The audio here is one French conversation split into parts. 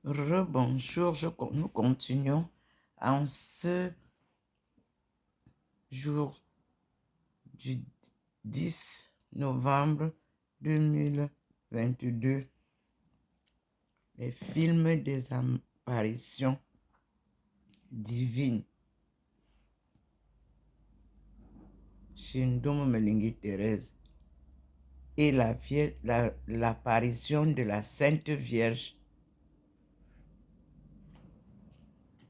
Rebonjour, nous continuons en ce jour du 10 novembre 2022, les films des apparitions divines chez Ndomo Melingi Thérèse et l'apparition de la Sainte Vierge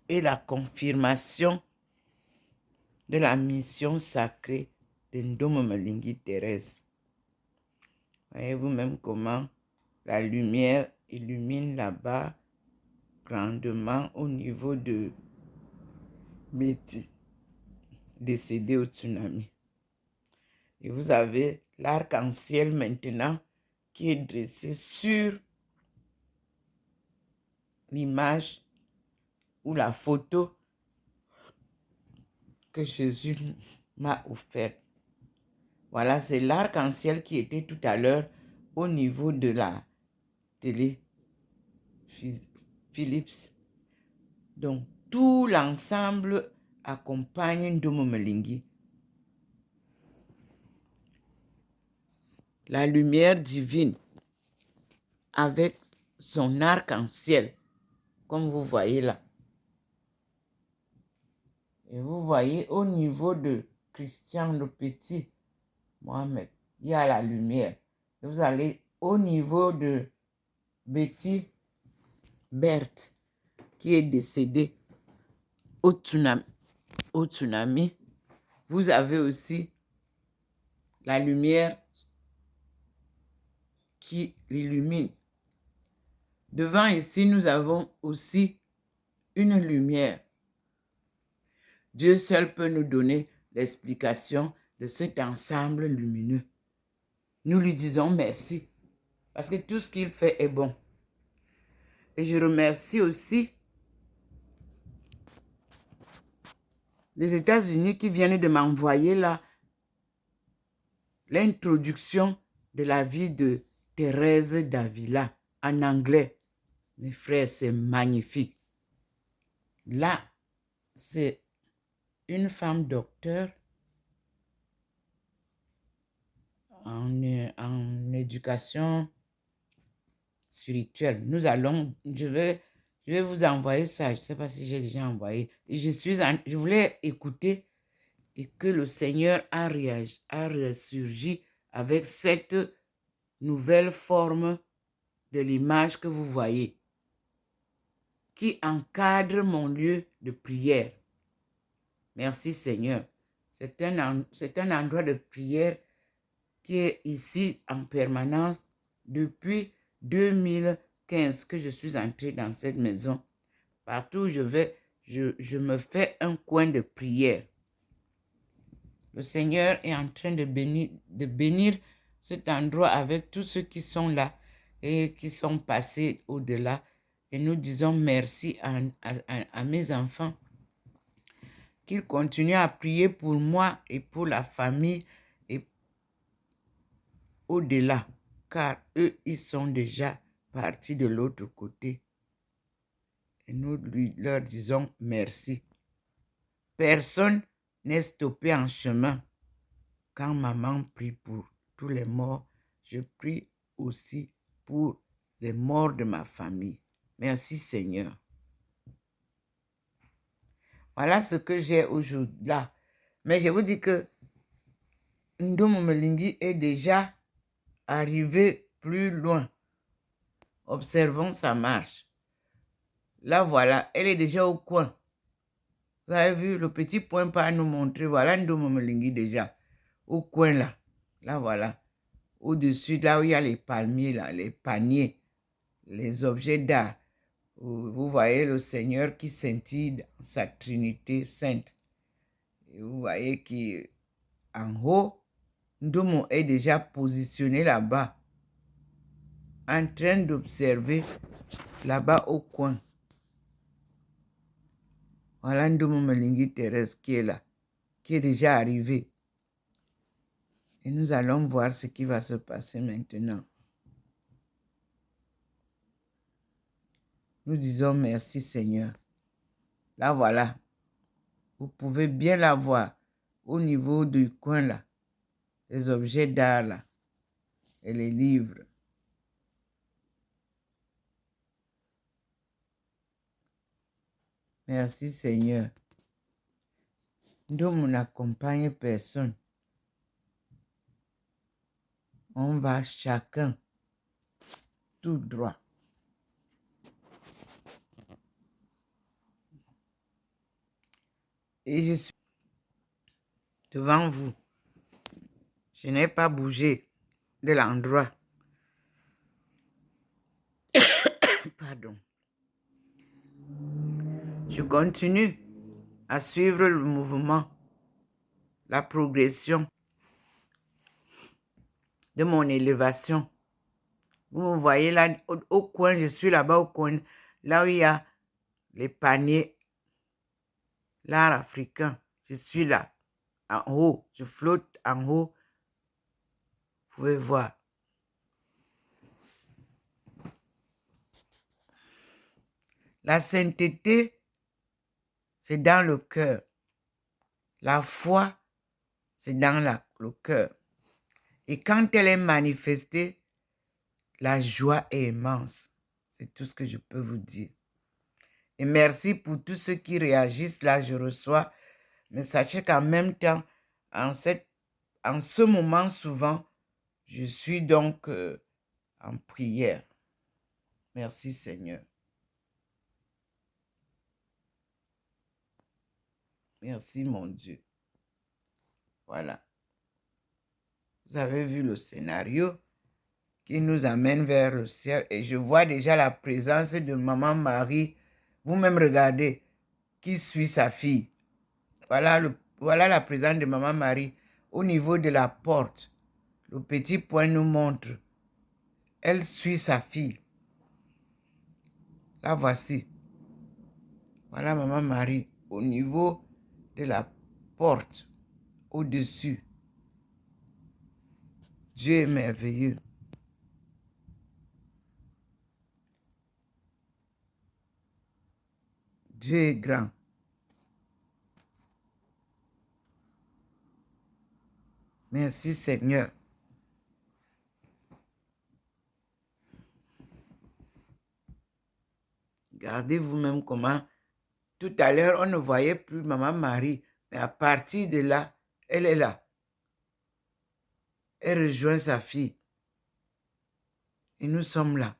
et la confirmation de la mission sacrée de Ndomo Melingi Thérèse. Voyez-vous même comment la lumière illumine là-bas grandement au niveau de Betty, décédée au tsunami. Et vous avez l'arc-en-ciel maintenant qui est dressé sur l'image ou la photo que Jésus m'a offerte. Voilà, c'est l'arc-en-ciel qui était tout à l'heure au niveau de la télé Philips. Donc, tout l'ensemble accompagne Ndomo Melingi. La lumière divine avec son arc-en-ciel, comme vous voyez là. Et vous voyez au niveau de Christian le Petit, Mohamed, il y a la lumière. Et vous allez au niveau de Betty Berthe, qui est décédée au tsunami. Vous avez aussi la lumière qui l'illumine. Devant ici, nous avons aussi une lumière. Dieu seul peut nous donner l'explication de cet ensemble lumineux. Nous lui disons merci parce que tout ce qu'il fait est bon. Et je remercie aussi les États-Unis qui viennent de m'envoyer là l'introduction de la vie de Thérèse d'Avila en anglais. Mes frères, c'est magnifique. Là, c'est une femme docteur en éducation spirituelle. Je vais vous envoyer ça. Je ne sais pas si j'ai déjà envoyé. Et je voulais écouter et que le Seigneur a ressurgi avec cette nouvelle forme de l'image que vous voyez, qui encadre mon lieu de prière. Merci Seigneur. C'est un endroit de prière qui est ici en permanence depuis 2015 que je suis entrée dans cette maison. Partout où je vais, je me fais un coin de prière. Le Seigneur est en train de bénir cet endroit avec tous ceux qui sont là et qui sont passés au-delà. Et nous disons merci à mes enfants qu'ils continuent à prier pour moi et pour la famille et au-delà, car eux, ils sont déjà partis de l'autre côté. Et nous leur disons merci. Personne n'est stoppé en chemin. Quand maman prie pour tous les morts, je prie aussi pour les morts de ma famille. Merci Seigneur. Voilà ce que j'ai aujourd'hui là. Mais je vous dis que Ndomo Melingi est déjà arrivé plus loin. Observons sa marche. Là, voilà, elle est déjà au coin. Vous avez vu le petit point par nous montrer. Voilà Ndomo Melingi déjà. Au coin là. Là, voilà. Au-dessus, là où il y a les palmiers, là, les paniers, les objets d'art. Vous voyez le Seigneur qui scintille dans sa Trinité sainte. Et vous voyez qu'en haut, Ndomo est déjà positionné là-bas, en train d'observer là-bas au coin. Voilà Ndomo Melingi Thérèse qui est là, qui est déjà arrivé. Et nous allons voir ce qui va se passer maintenant. Nous disons merci Seigneur. Là voilà. Vous pouvez bien la voir au niveau du coin là. Les objets d'art là. Et les livres. Merci Seigneur. Nous, on n'accompagne personne. On va chacun tout droit. Et je suis devant vous. Je n'ai pas bougé de l'endroit. Pardon. Je continue à suivre le mouvement, la progression de mon élévation. Vous me voyez là, au coin, je suis là-bas au coin, là où il y a les paniers, l'art africain. Je suis là, en haut, je flotte en haut. Vous pouvez voir. La sainteté, c'est dans le cœur. La foi, c'est dans le cœur. Et quand elle est manifestée, la joie est immense. C'est tout ce que je peux vous dire. Et merci pour tous ceux qui réagissent. Là, je reçois. Mais sachez qu'en même temps, en ce moment, souvent, je suis donc en prière. Merci Seigneur. Merci mon Dieu. Voilà. Vous avez vu le scénario qui nous amène vers le ciel. Et je vois déjà la présence de Maman Marie. Vous-même regardez qui suit sa fille. Voilà la présence de Maman Marie au niveau de la porte. Le petit point nous montre. Elle suit sa fille. La voici. Voilà Maman Marie au niveau de la porte au-dessus. Dieu est merveilleux. Dieu est grand. Merci Seigneur. Regardez vous-même comment tout à l'heure on ne voyait plus Maman Marie. Mais à partir de là, elle est là. Elle rejoint sa fille. Et nous sommes là,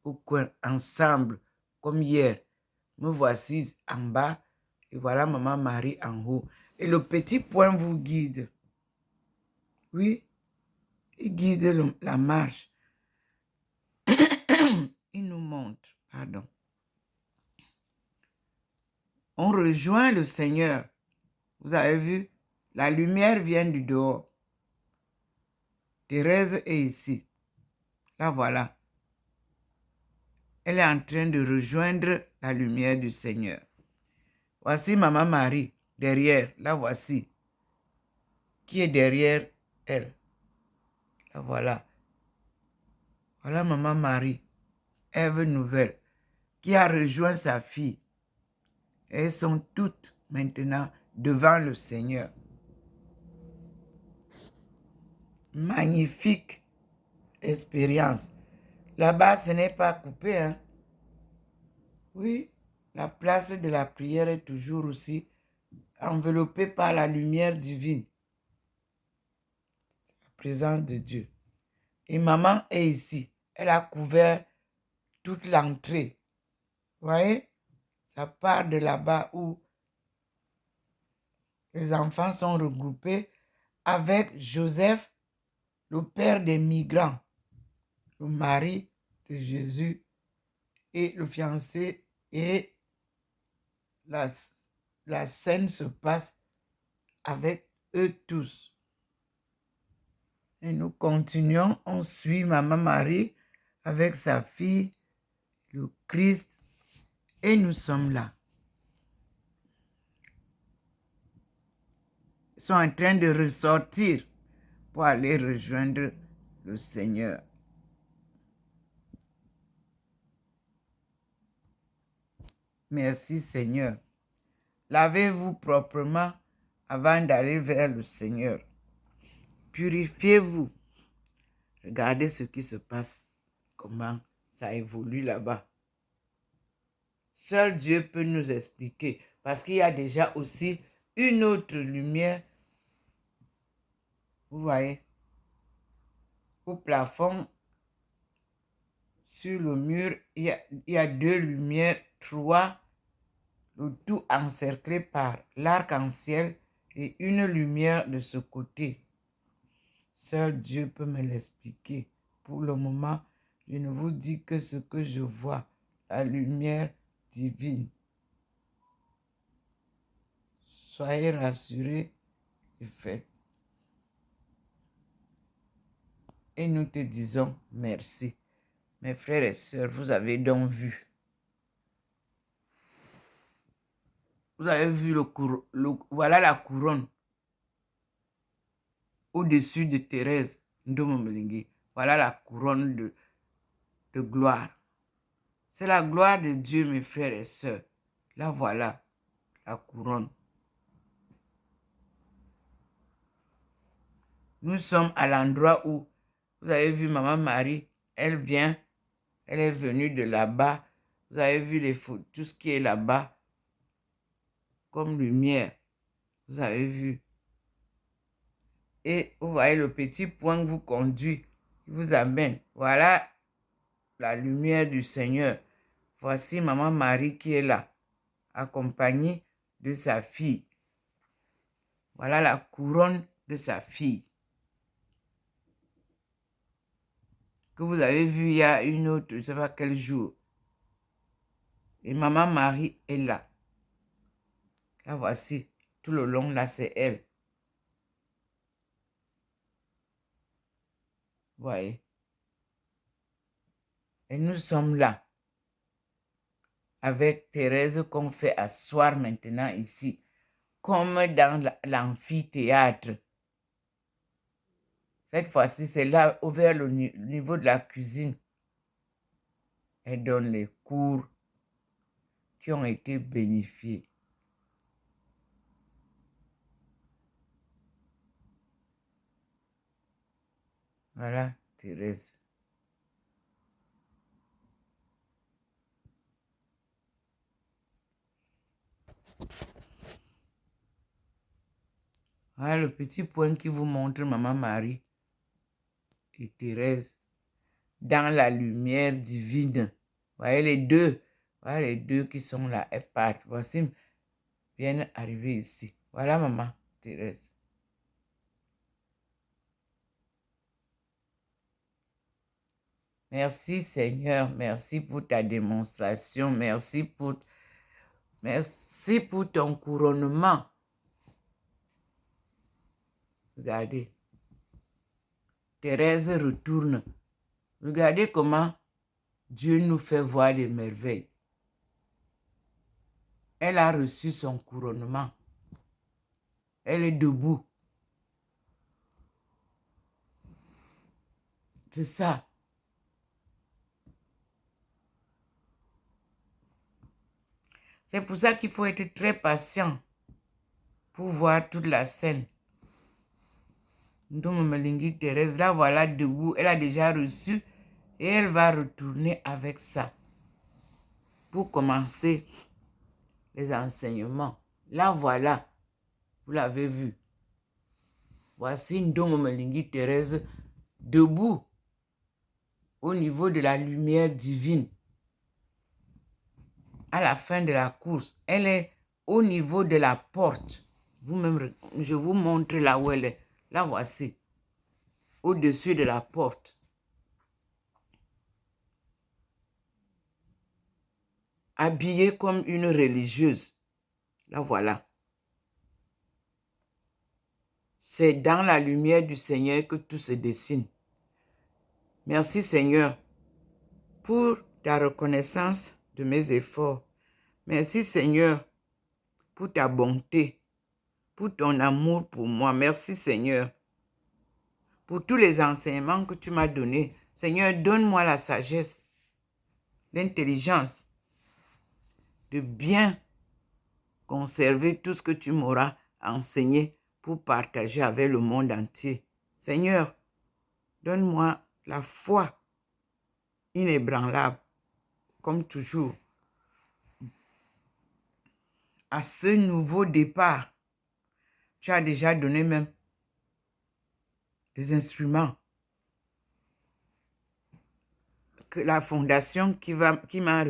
au coin, ensemble, comme hier. Me voici en bas et voilà Maman Marie en haut. Et le petit point vous guide. Oui, il guide la marche. Il nous montre, pardon. On rejoint le Seigneur. Vous avez vu, la lumière vient du dehors. Thérèse est ici. Là, voilà. Elle est en train de rejoindre la lumière du Seigneur. Voici Maman Marie, derrière. Là, voici. Qui est derrière elle? Là, voilà. Voilà Maman Marie, Ève nouvelle, qui a rejoint sa fille. Elles sont toutes maintenant devant le Seigneur. Magnifique expérience. Là-bas, ce n'est pas coupé, hein? Oui, la place de la prière est toujours aussi enveloppée par la lumière divine. La présence de Dieu. Et maman est ici. Elle a couvert toute l'entrée. Vous voyez? Ça part de là-bas où les enfants sont regroupés avec Joseph, le père des migrants, le mari de Jésus et le fiancé. Et la scène se passe avec eux tous. Et nous continuons, on suit Maman Marie avec sa fille, le Christ, et nous sommes là. Ils sont en train de ressortir pour aller rejoindre le Seigneur. Merci Seigneur. Lavez-vous proprement avant d'aller vers le Seigneur. Purifiez-vous. Regardez ce qui se passe, comment ça évolue là-bas. Seul Dieu peut nous expliquer, parce qu'il y a déjà aussi une autre lumière. Vous voyez, au plafond, sur le mur, il y a deux lumières, trois, le tout encerclé par l'arc-en-ciel et une lumière de ce côté. Seul Dieu peut me l'expliquer. Pour le moment, je ne vous dis que ce que je vois, la lumière divine. Soyez rassurés et faites. Et nous te disons merci. Mes frères et sœurs, vous avez donc vu. Vous avez vu voilà la couronne au-dessus de Thérèse Ndomo Molengue. Voilà la couronne de gloire. C'est la gloire de Dieu, mes frères et sœurs. Là, voilà la couronne. Nous sommes à l'endroit où, vous avez vu Maman Marie, elle vient, elle est venue de là-bas. Vous avez vu les photos, tout ce qui est là-bas, comme lumière. Vous avez vu. Et vous voyez le petit point qui vous conduit, qui vous amène. Voilà la lumière du Seigneur. Voici Maman Marie qui est là, accompagnée de sa fille. Voilà la couronne de sa fille. Que vous avez vu il y a une autre, je ne sais pas quel jour. Et Maman Marie est là. Là, voici, tout le long, là, c'est elle. Vous voyez. Et nous sommes là, avec Thérèse qu'on fait asseoir maintenant ici, comme dans l'amphithéâtre. Cette fois-ci, c'est là, vers le niveau de la cuisine. Elle donne les cours qui ont été bénéfiés. Voilà, Thérèse. Voilà le petit point qui vous montre Maman Marie et Thérèse dans la lumière divine. Voyez les deux. Voilà les deux qui sont là. Elles partent. Voici, viennent arriver ici. Voilà Maman Thérèse. Merci Seigneur. Merci pour ta démonstration. Merci pour ton couronnement. Regardez. Thérèse retourne. Regardez comment Dieu nous fait voir des merveilles. Elle a reçu son couronnement. Elle est debout. C'est ça. C'est pour ça qu'il faut être très patient pour voir toute la scène. Ndomo Molengue Thérèse, là voilà debout. Elle a déjà reçu et elle va retourner avec ça pour commencer les enseignements. Là voilà, vous l'avez vu. Voici Ndomo Molengue Thérèse debout au niveau de la lumière divine. À la fin de la course, elle est au niveau de la porte. Vous-même, je vous montre là où elle est. Là, voici. Au-dessus de la porte. Habillée comme une religieuse. Là, voilà. C'est dans la lumière du Seigneur que tout se dessine. Merci, Seigneur, pour ta reconnaissance de mes efforts. Merci, Seigneur, pour ta bonté, pour ton amour pour moi. Merci, Seigneur, pour tous les enseignements que tu m'as donnés. Seigneur, donne-moi la sagesse, l'intelligence de bien conserver tout ce que tu m'auras enseigné pour partager avec le monde entier. Seigneur, donne-moi la foi inébranlable, comme toujours, à ce nouveau départ. Tu as déjà donné même des instruments que la fondation qui venait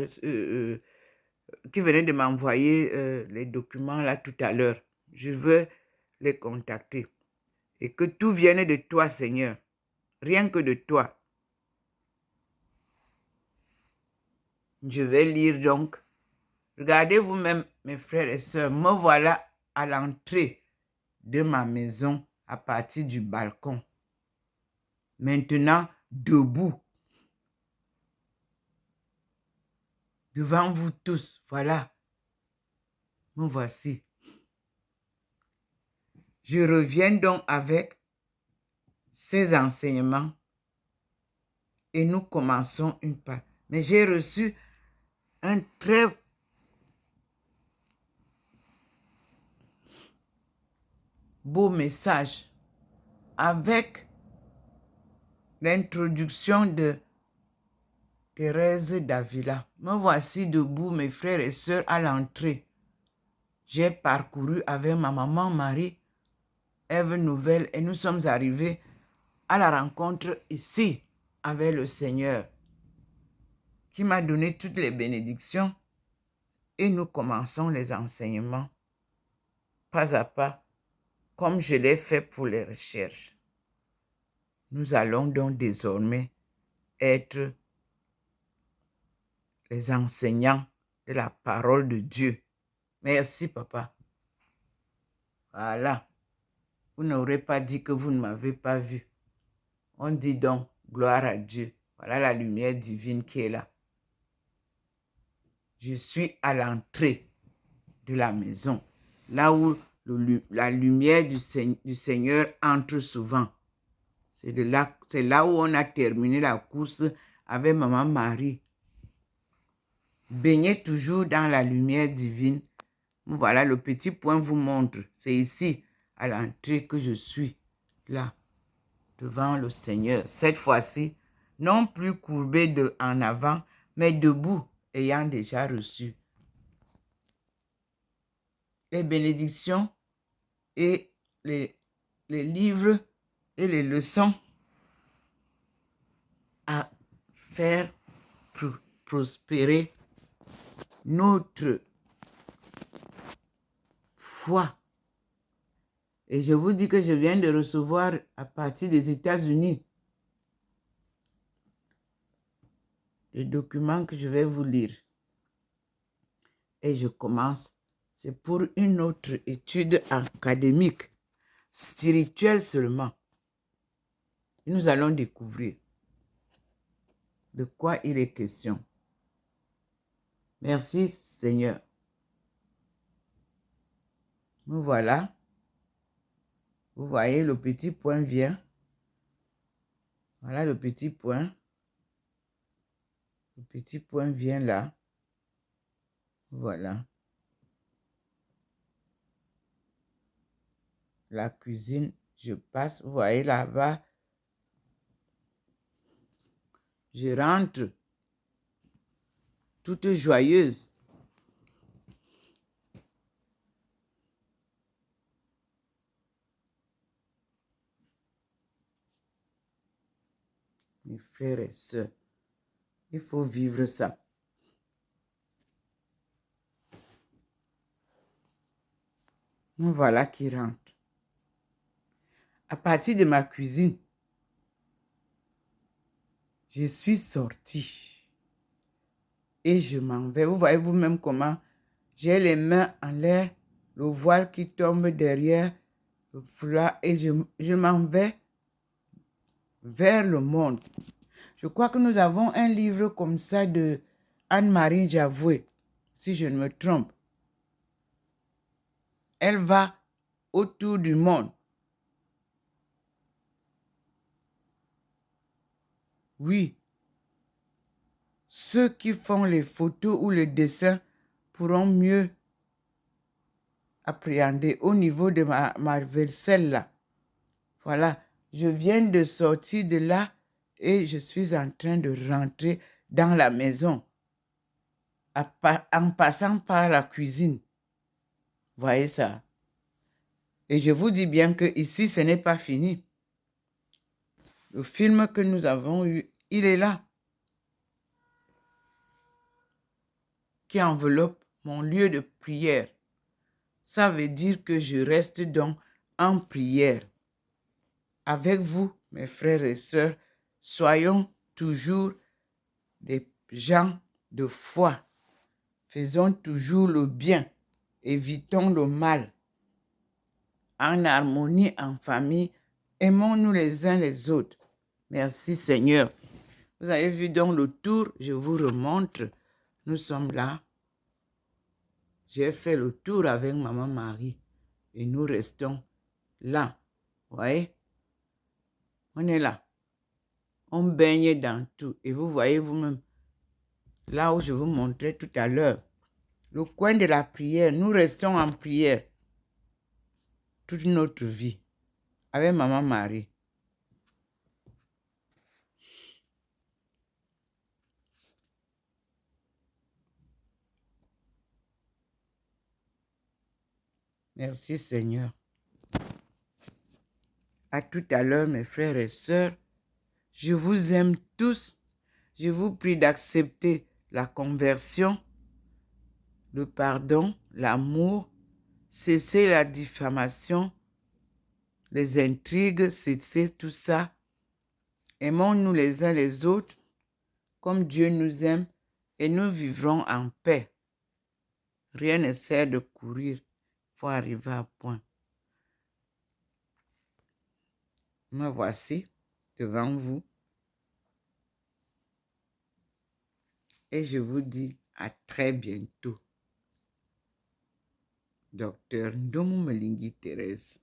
de m'envoyer les documents là tout à l'heure. Je veux les contacter. Et que tout vienne de toi, Seigneur. Rien que de toi. Je vais lire donc. Regardez vous-même, mes frères et sœurs. Me voilà à l'entrée de ma maison à partir du balcon. Maintenant, debout. Devant vous tous. Voilà. Me voici. Je reviens donc avec ces enseignements et nous commençons une part. Mais j'ai reçu un très beau message avec l'introduction de Thérèse d'Avila. Me voici debout, mes frères et sœurs, à l'entrée. J'ai parcouru avec ma maman Marie, Ève Nouvelle, et nous sommes arrivés à la rencontre ici avec le Seigneur, qui m'a donné toutes les bénédictions, et nous commençons les enseignements, pas à pas, comme je l'ai fait pour les recherches. Nous allons donc désormais être les enseignants de la parole de Dieu. Merci, papa. Voilà. Vous n'aurez pas dit que vous ne m'avez pas vu. On dit donc, gloire à Dieu. Voilà la lumière divine qui est là. Je suis à l'entrée de la maison, là où la lumière du Seigneur entre souvent. C'est là où on a terminé la course avec maman Marie. Baignez toujours dans la lumière divine. Voilà, le petit point vous montre. C'est ici, à l'entrée, que je suis, là, devant le Seigneur. Cette fois-ci, non plus courbé en avant, mais debout, ayant déjà reçu les bénédictions et les livres et les leçons à faire prospérer notre foi. Et je vous dis que je viens de recevoir à partir des États-Unis le document que je vais vous lire. Et je commence. C'est pour une autre étude académique, spirituelle seulement. Et nous allons découvrir de quoi il est question. Merci Seigneur. Nous voilà. Vous voyez, le petit point vient. Voilà le petit point. Le petit point vient là. Voilà. La cuisine, je passe. Vous voyez là-bas. Je rentre toute joyeuse. Mes frères et sœurs, il faut vivre ça. Nous voilà qui rentre. À partir de ma cuisine, je suis sortie et je m'en vais. Vous voyez vous-même comment j'ai les mains en l'air, le voile qui tombe derrière le foulard et je m'en vais vers le monde. Je crois que nous avons un livre comme ça de Anne-Marie Javoué, si je ne me trompe. Elle va autour du monde. Oui. Ceux qui font les photos ou le dessin pourrons mieux appréhender au niveau de ma vaisselle là. Voilà, je viens de sortir de là et je suis en train de rentrer dans la maison en passant par la cuisine. Voyez ça? Et je vous dis bien que ici, ce n'est pas fini. Le film que nous avons eu, il est là, qui enveloppe mon lieu de prière. Ça veut dire que je reste donc en prière. Avec vous, mes frères et sœurs, soyons toujours des gens de foi. Faisons toujours le bien. Évitons le mal. En harmonie, en famille, aimons-nous les uns les autres. Merci Seigneur. Vous avez vu donc le tour, je vous remontre. Nous sommes là. J'ai fait le tour avec Maman Marie et nous restons là. Vous voyez? On est là. On baigne dans tout. Et vous voyez vous-même, là où je vous montrais tout à l'heure, le coin de la prière, nous restons en prière toute notre vie avec Maman Marie. Merci Seigneur. À tout à l'heure, mes frères et sœurs. Je vous aime tous. Je vous prie d'accepter la conversion, le pardon, l'amour, cesser la diffamation, les intrigues, cesser tout ça. Aimons-nous les uns les autres comme Dieu nous aime et nous vivrons en paix. Rien ne sert de courir, il faut arriver à point. Me voici devant vous et je vous dis à très bientôt. Docteur Ndomo Melingi Thérèse.